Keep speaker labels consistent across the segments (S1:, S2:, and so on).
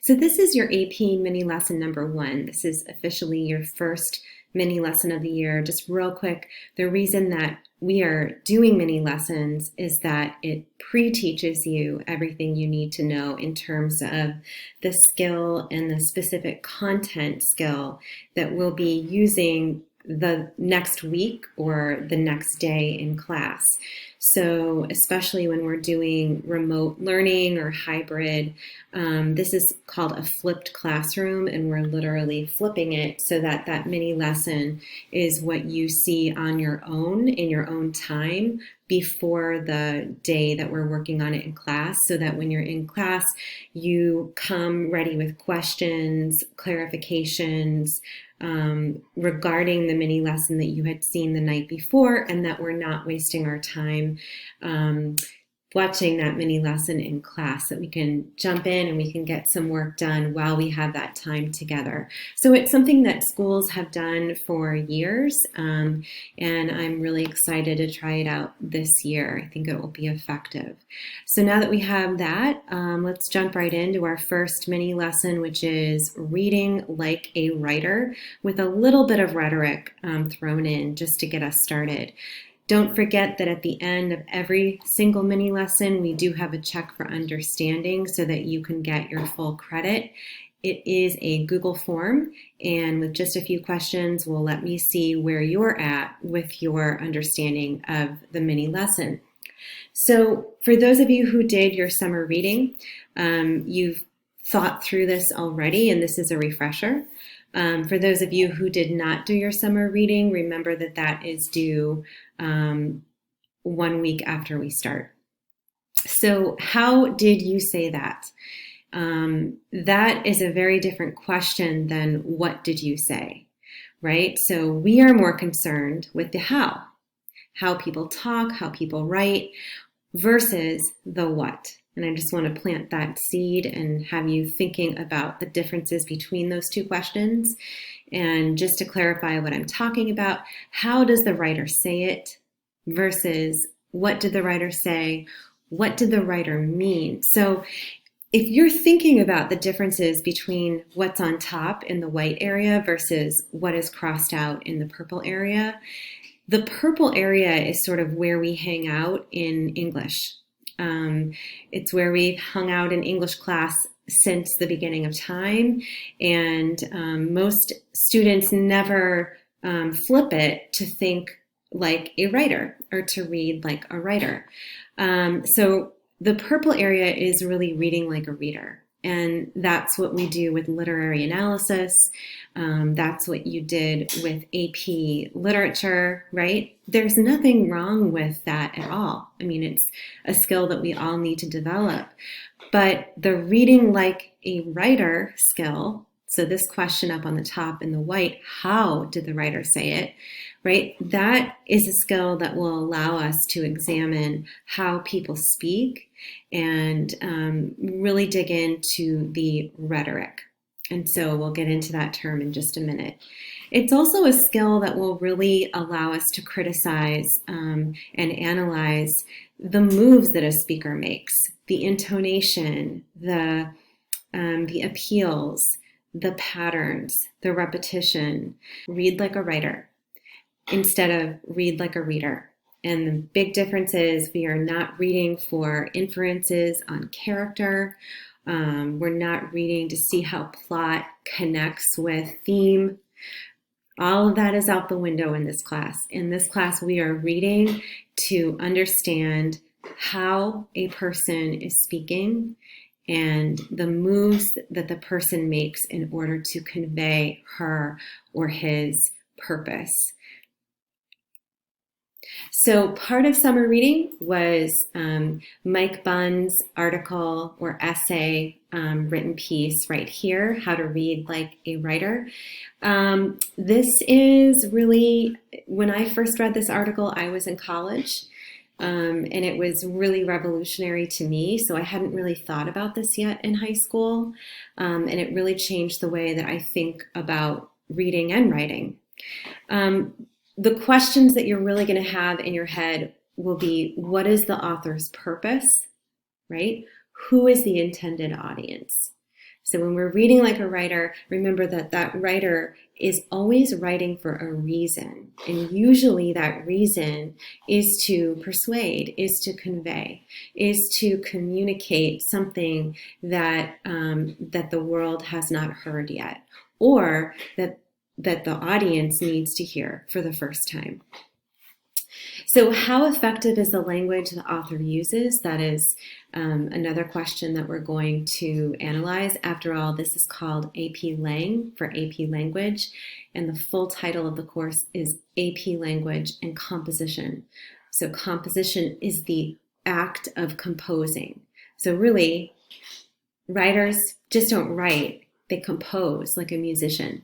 S1: So this is your AP mini lesson number 1. This is officially your first mini lesson of the year. Just real quick, the reason that we are doing mini lessons is that it pre-teaches you everything you need to know in terms of the skill and the specific content skill that we'll be using the next week or the next day in class. So especially when we're doing remote learning or hybrid, this is called a flipped classroom, and we're literally flipping it so that that mini lesson is what you see on your own in your own time before the day that we're working on it in class, so that when you're in class, you come ready with questions, clarifications, regarding the mini lesson that you had seen the night before, and that we're not wasting our time watching that mini lesson in class, that we can jump in and we can get some work done while we have that time together. So it's something that schools have done for years, and I'm really excited to try it out this year. I think it will be effective. So now that we have that, let's jump right into our first mini lesson, which is reading like a writer, with a little bit of rhetoric thrown in just to get us started. Don't forget that at the end of every single mini lesson, we do have a check for understanding so that you can get your full credit. It is a Google form, and with just a few questions will let me see where you're at with your understanding of the mini lesson. So for those of you who did your summer reading, you've thought through this already, and this is a refresher. For those of you who did not do your summer reading, remember that that is due 1 week after we start. So how did you say that? That is a very different question than what did you say, right? So we are more concerned with the how people talk, how people write, versus the what. And I just want to plant that seed and have you thinking about the differences between those two questions. And just to clarify what I'm talking about, how does the writer say it versus what did the writer say? What did the writer mean? So if you're thinking about the differences between what's on top in the white area versus what is crossed out in the purple area, the purple area is sort of where we hang out in English. It's where we've hung out in English class since the beginning of time, and most students never flip it to think like a writer or to read like a writer. So the purple area is really reading like a reader. And that's what we do with literary analysis. That's what you did with AP literature, right? There's nothing wrong with that at all. I mean, it's a skill that we all need to develop. But the reading like a writer skill, so this question up on the top in the white, how did the writer say it, right? That is a skill that will allow us to examine how people speak and really dig into the rhetoric. And so we'll get into that term in just a minute. It's also a skill that will really allow us to criticize and analyze the moves that a speaker makes, the intonation, the appeals, the patterns, the repetition. Read like a writer instead of read like a reader. And the big difference is we are not reading for inferences on character. We're not reading to see how plot connects with theme. All of that is out the window in this class. In this class, we are reading to understand how a person is speaking and the moves that the person makes in order to convey her or his purpose. So part of summer reading was Mike Bunn's article or essay, written piece right here, How to Read Like a Writer. This is really, when I first read this article, I was in college, and it was really revolutionary to me. So I hadn't really thought about this yet in high school, and it really changed the way that I think about reading and writing. The questions that you're really going to have in your head will be, what is the author's purpose, right? Who is the intended audience? So when we're reading like a writer, remember that that writer is always writing for a reason. And usually that reason is to persuade, is to convey, is to communicate something that, that the world has not heard yet, or that the audience needs to hear for the first time. So how effective is the language the author uses? That is another question that we're going to analyze. After all, this is called AP Lang for AP Language, and the full title of the course is AP Language and Composition. So composition is the act of composing. So really, writers just don't write, they compose like a musician.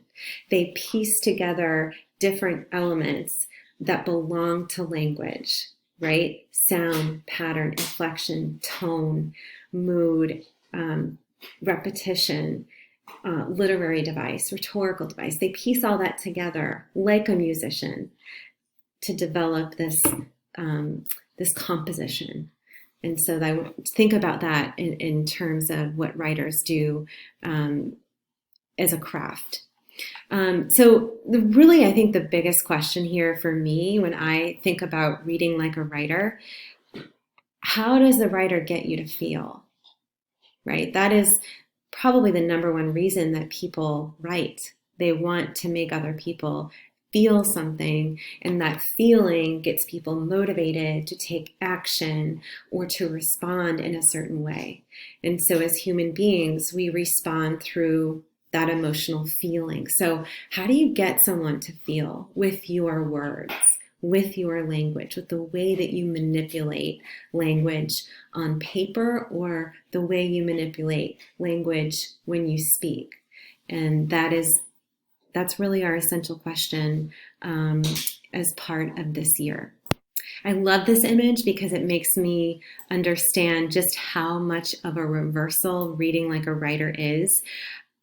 S1: They piece together different elements that belong to language, right? Sound, pattern, inflection, tone, mood, repetition, literary device, rhetorical device. They piece all that together like a musician to develop this, this composition. And so I would think about that in terms of what writers do as a craft. So really, I think the biggest question here for me when I think about reading like a writer, how does the writer get you to feel, right? That is probably the number one reason that people write. They want to make other people feel something, and that feeling gets people motivated to take action or to respond in a certain way. And so as human beings, we respond through that emotional feeling. So how do you get someone to feel with your words, with your language, with the way that you manipulate language on paper or the way you manipulate language when you speak? And that's really our essential question as part of this year. I love this image because it makes me understand just how much of a reversal reading like a writer is.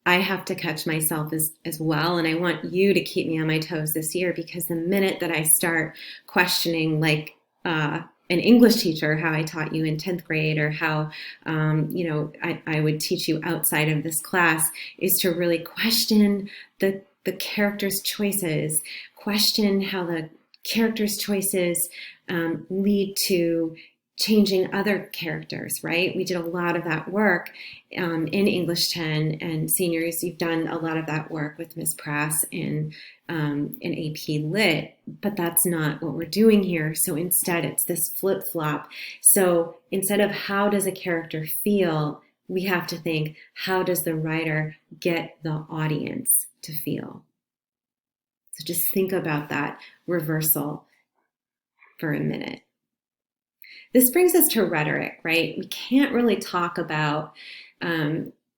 S1: I have to catch myself as well. And I want you to keep me on my toes this year, because the minute that I start questioning, like an English teacher, how I taught you in 10th grade, or how, I would teach you outside of this class, is to really question the character's choices, question how the character's choices lead to changing other characters, right? We did a lot of that work in English 10, and seniors, you've done a lot of that work with Ms. Prass in AP Lit, but that's not what we're doing here. So instead, it's this flip-flop. So instead of how does a character feel, we have to think, how does the writer get the audience to feel? So just think about that reversal for a minute. This brings us to rhetoric, right? We can't really talk about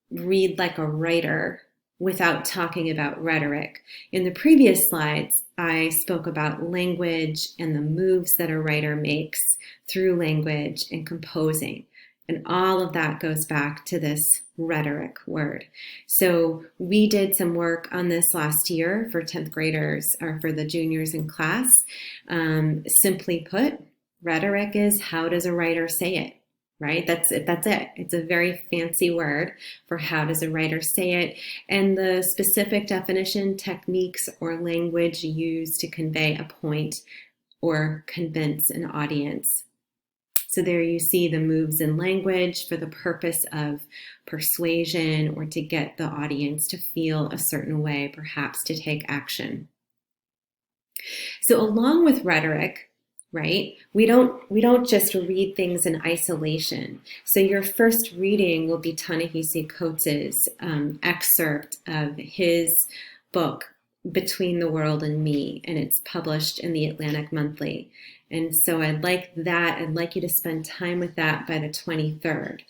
S1: read like a writer without talking about rhetoric. In the previous slides, I spoke about language and the moves that a writer makes through language and composing. And all of that goes back to this rhetoric word. So we did some work on this last year for 10th graders, or for the juniors in class. Simply put, rhetoric is, how does a writer say it, right? That's it. It's a very fancy word for how does a writer say it, and the specific definition, techniques, or language used to convey a point or convince an audience. So there you see the moves in language for the purpose of persuasion, or to get the audience to feel a certain way, perhaps to take action. So along with rhetoric, right, we don't just read things in isolation. So your first reading will be Ta-Nehisi Coates' excerpt of his book, Between the World and Me, and it's published in the Atlantic Monthly. And so I'd like you to spend time with that by the 23rd.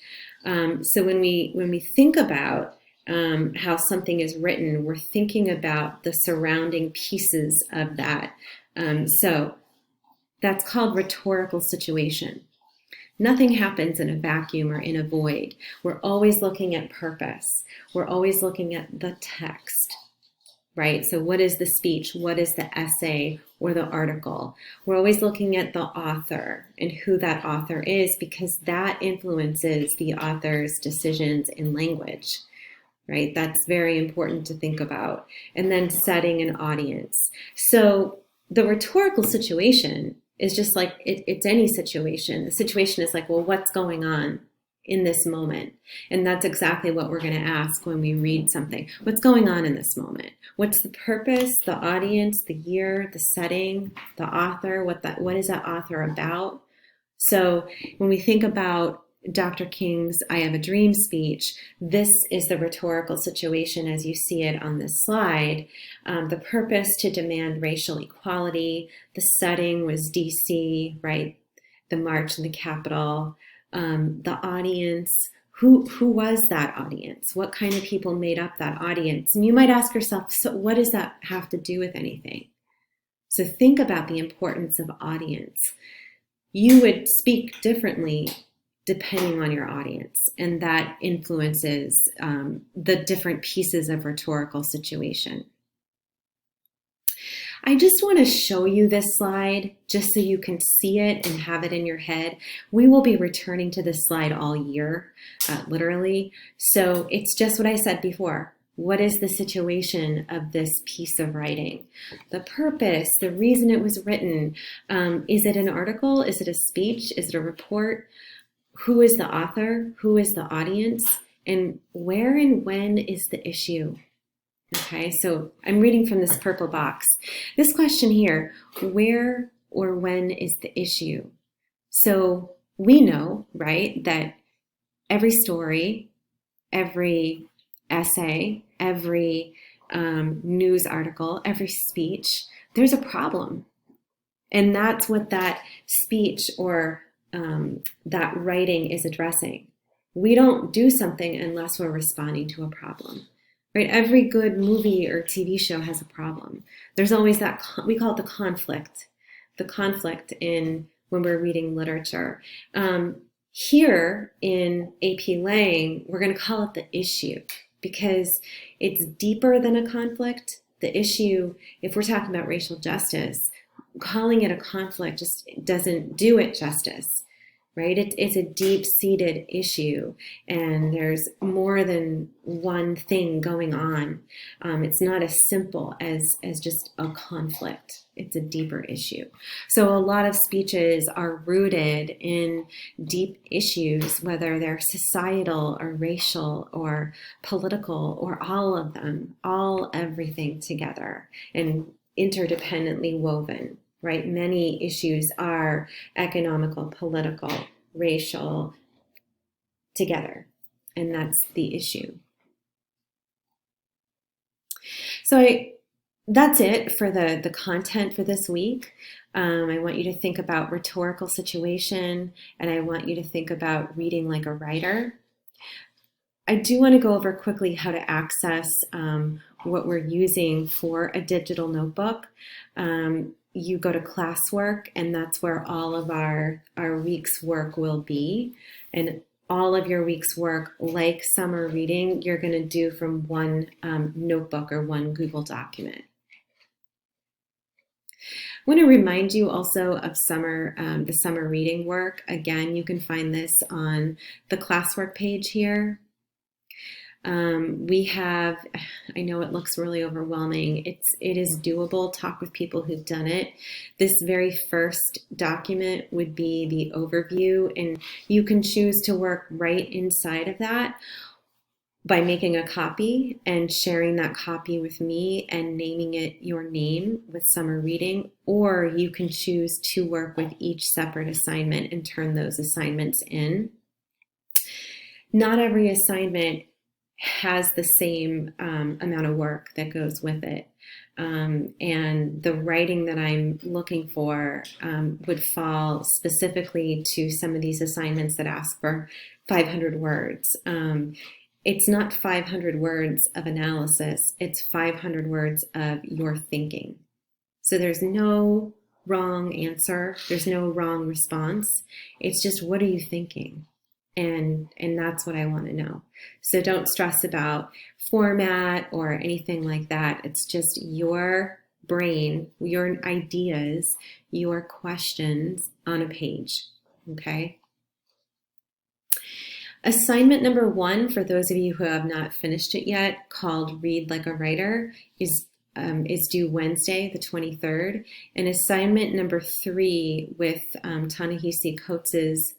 S1: So when we think about how something is written, we're thinking about the surrounding pieces of that. So that's called rhetorical situation. Nothing happens in a vacuum or in a void. We're always looking at purpose. We're always looking at the text, right? So what is the speech? What is the essay or the article? We're always looking at the author and who that author is, because that influences the author's decisions in language. right? That's very important to think about. And then setting an audience. So the rhetorical situation is just like it's any situation. The situation is like, well, what's going on in this moment? And that's exactly what we're going to ask when we read something. What's going on in this moment? What's the purpose, the audience, the year, the setting, the author, what is that author about? So when we think about Dr. King's I Have a Dream speech, this is the rhetorical situation as you see it on this slide. The purpose to demand racial equality. The setting was DC, right? The march in the Capitol. The audience, who was that audience? What kind of people made up that audience? And you might ask yourself, so what does that have to do with anything? So think about the importance of audience. You would speak differently depending on your audience, and that influences the different pieces of rhetorical situation. I just want to show you this slide just so you can see it and have it in your head. We will be returning to this slide all year, literally. So it's just what I said before. What is the situation of this piece of writing? The purpose, the reason it was written. Is it an article? Is it a speech? Is it a report? Who is the author? Who is the audience? And where and when is the issue? Okay, so I'm reading from this purple box. This question here, where or when is the issue? So we know, right, that every story, every essay, every news article, every speech, there's a problem. And that's what that speech or that writing is addressing. We don't do something unless we're responding to a problem. Right? Every good movie or TV show has a problem. There's always that, we call it the conflict in when we're reading literature. Here in AP Lang, we're going to call it the issue because it's deeper than a conflict. The issue, if we're talking about racial justice, calling it a conflict just doesn't do it justice. Right? It's a deep-seated issue, and there's more than one thing going on. It's not as simple as just a conflict. It's a deeper issue. So a lot of speeches are rooted in deep issues, whether they're societal or racial or political or all of them, everything together and interdependently woven. Right? Many issues are economical, political, racial, together. And that's the issue. So that's it for the content for this week. I want you to think about rhetorical situation, and I want you to think about reading like a writer. I do want to go over quickly how to access what we're using for a digital notebook. You go to classwork, and that's where all of our week's work will be. And all of your week's work, like summer reading, you're going to do from one notebook or one Google document. I want to remind you also of the summer reading work. Again, you can find this on the classwork page here. We have, I know it looks really overwhelming. It is doable. Talk with people who've done it. This very first document would be the overview, and you can choose to work right inside of that by making a copy and sharing that copy with me and naming it your name with summer reading, or you can choose to work with each separate assignment and turn those assignments in. Not every assignment has the same amount of work that goes with it. And the writing that I'm looking for would fall specifically to some of these assignments that ask for 500 words. It's not 500 words of analysis, it's 500 words of your thinking. So there's no wrong answer, there's no wrong response. It's just, what are you thinking? And that's what I want to know. So don't stress about format or anything like that. It's just your brain, your ideas, your questions on a page, okay? Assignment number 1, for those of you who have not finished it yet, called Read Like a Writer, is due Wednesday, the 23rd. And assignment number 3 with Ta-Nehisi Coates's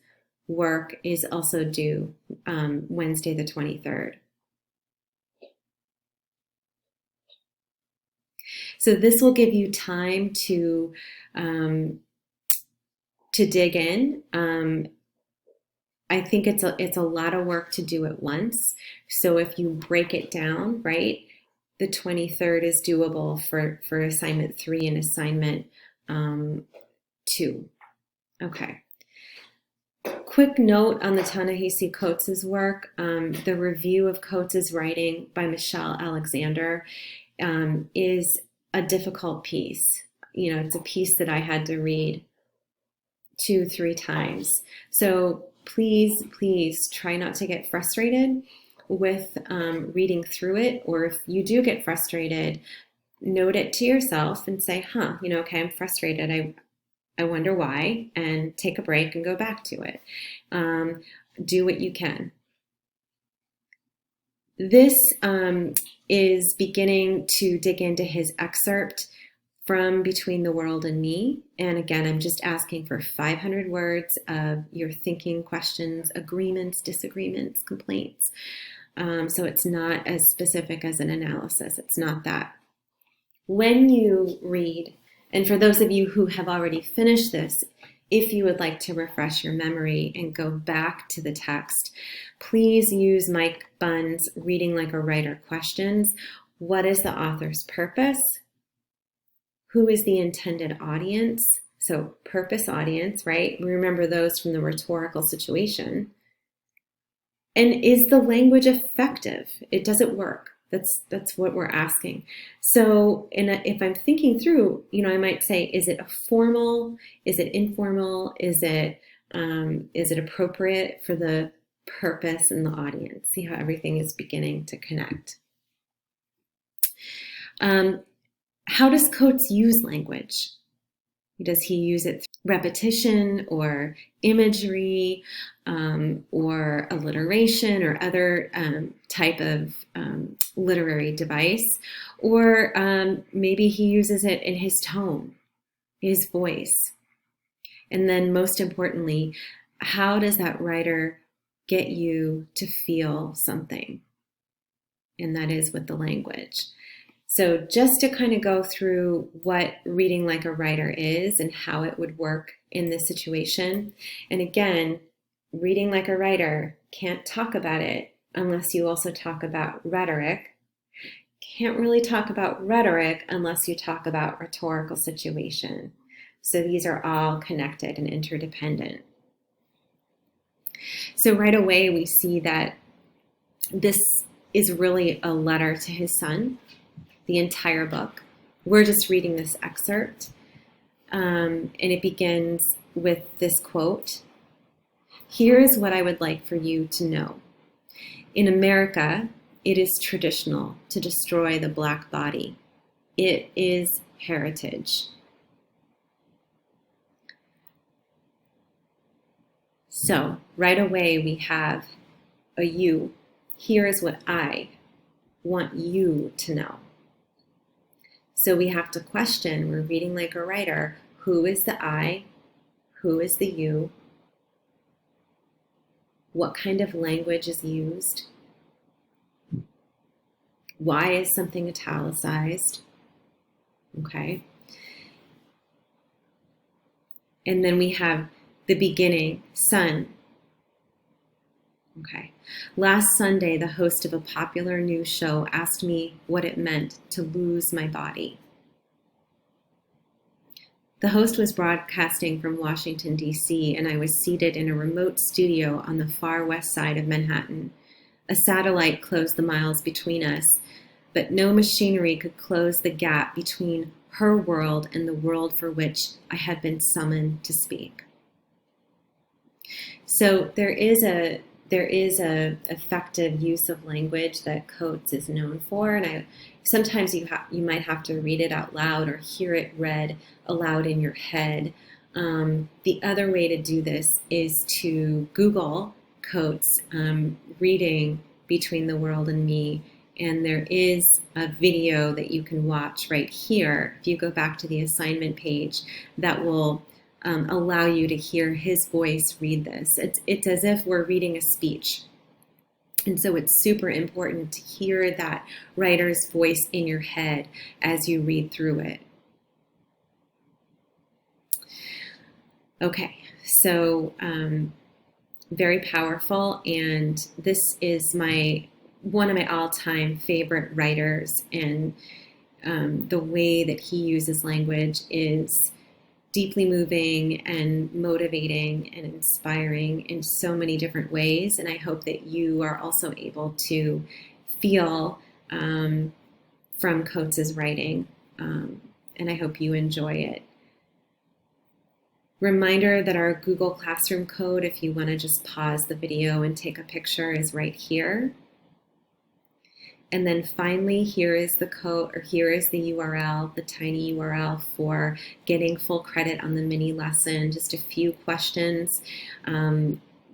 S1: work is also due Wednesday, the 23rd. So this will give you time to dig in. I think it's a lot of work to do at once. So if you break it down, right, the 23rd is doable for assignment 3 and assignment 2. Okay. Quick note on the Ta-Nehisi Coates's work. The review of Coates's writing by Michelle Alexander is a difficult piece. You know, it's a piece that I had to read 2-3 times. So please try not to get frustrated with reading through it, or if you do get frustrated, note it to yourself and say, okay, I'm frustrated. I wonder why, and take a break and go back to it. Do what you can. This is beginning to dig into his excerpt from Between the World and Me. And again, I'm just asking for 500 words of your thinking, questions, agreements, disagreements, complaints. So it's not as specific as an analysis. It's not that. When you read, and for those of you who have already finished this, if you would like to refresh your memory and go back to the text, please use Mike Bunn's Reading Like a Writer questions. What is the author's purpose? Who is the intended audience? So purpose, audience, right? We remember those from the Rhetorical Situation. And is the language effective? Does it work? That's what we're asking. So if I'm thinking through, I might say, is it a formal? Is it informal? Is it appropriate for the purpose and the audience? See how everything is beginning to connect. How does Coates use language? Does he use it through repetition or imagery or alliteration or other type of literary device? Or maybe he uses it in his tone, his voice. And then most importantly, how does that writer get you to feel something? And that is with the language. So just to kind of go through what reading like a writer is and how it would work in this situation. And again, reading like a writer, can't talk about it unless you also talk about rhetoric. Can't really talk about rhetoric unless you talk about rhetorical situation. So these are all connected and interdependent. So right away we see that this is really a letter to his son. The entire book. We're just reading this excerpt, and it begins with this quote. Here is what I would like for you to know. In America, it is traditional to destroy the black body. It is heritage. So right away we have a you. Here is what I want you to know. So we have to question, we're reading like a writer, who is the I? Who is the you? What kind of language is used? Why is something italicized? Okay. And then we have the beginning, son. Okay. Last Sunday, the host of a popular news show asked me what it meant to lose my body. The host was broadcasting from Washington, D.C., and I was seated in a remote studio on the far west side of Manhattan. A satellite closed the miles between us, but no machinery could close the gap between her world and the world for which I had been summoned to speak. So there is a effective use of language that Coates is known for, and sometimes you might have to read it out loud or hear it read aloud in your head. The other way to do this is to Google Coates reading Between the World and Me. And there is a video that you can watch right here. If you go back to the assignment page, that will allow you to hear his voice read this. It's as if we're reading a speech. And so it's super important to hear that writer's voice in your head as you read through it. Okay, so very powerful, and this is one of my all-time favorite writers, and the way that he uses language is deeply moving and motivating and inspiring in so many different ways. And I hope that you are also able to feel from Coates's writing, and I hope you enjoy it. Reminder that our Google Classroom code, if you want to just pause the video and take a picture, is right here. And then finally, here is the code, or here is the URL, the tiny URL for getting full credit on the mini lesson. Just a few questions.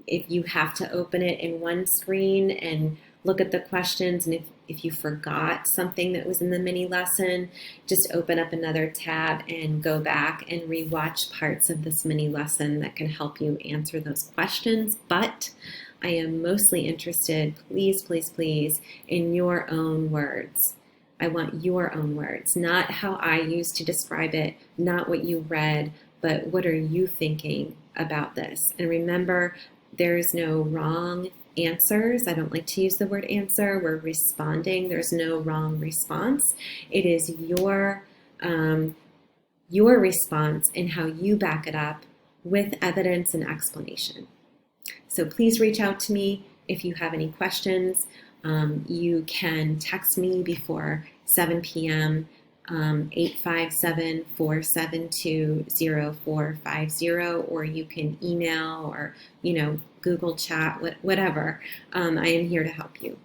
S1: If you have to open it in one screen and look at the questions, and if you forgot something that was in the mini lesson, just open up another tab and go back and rewatch parts of this mini lesson that can help you answer those questions. But I am mostly interested, please, please, please, in your own words. I want your own words, not how I used to describe it, not what you read, but what are you thinking about this? And remember, there's no wrong answers. I don't like to use the word answer. We're responding. There's no wrong response. It is your response and how you back it up with evidence and explanation. So please reach out to me if you have any questions. You can text me before 7 p.m. 857-472-0450, or you can email or Google chat, whatever. I am here to help you.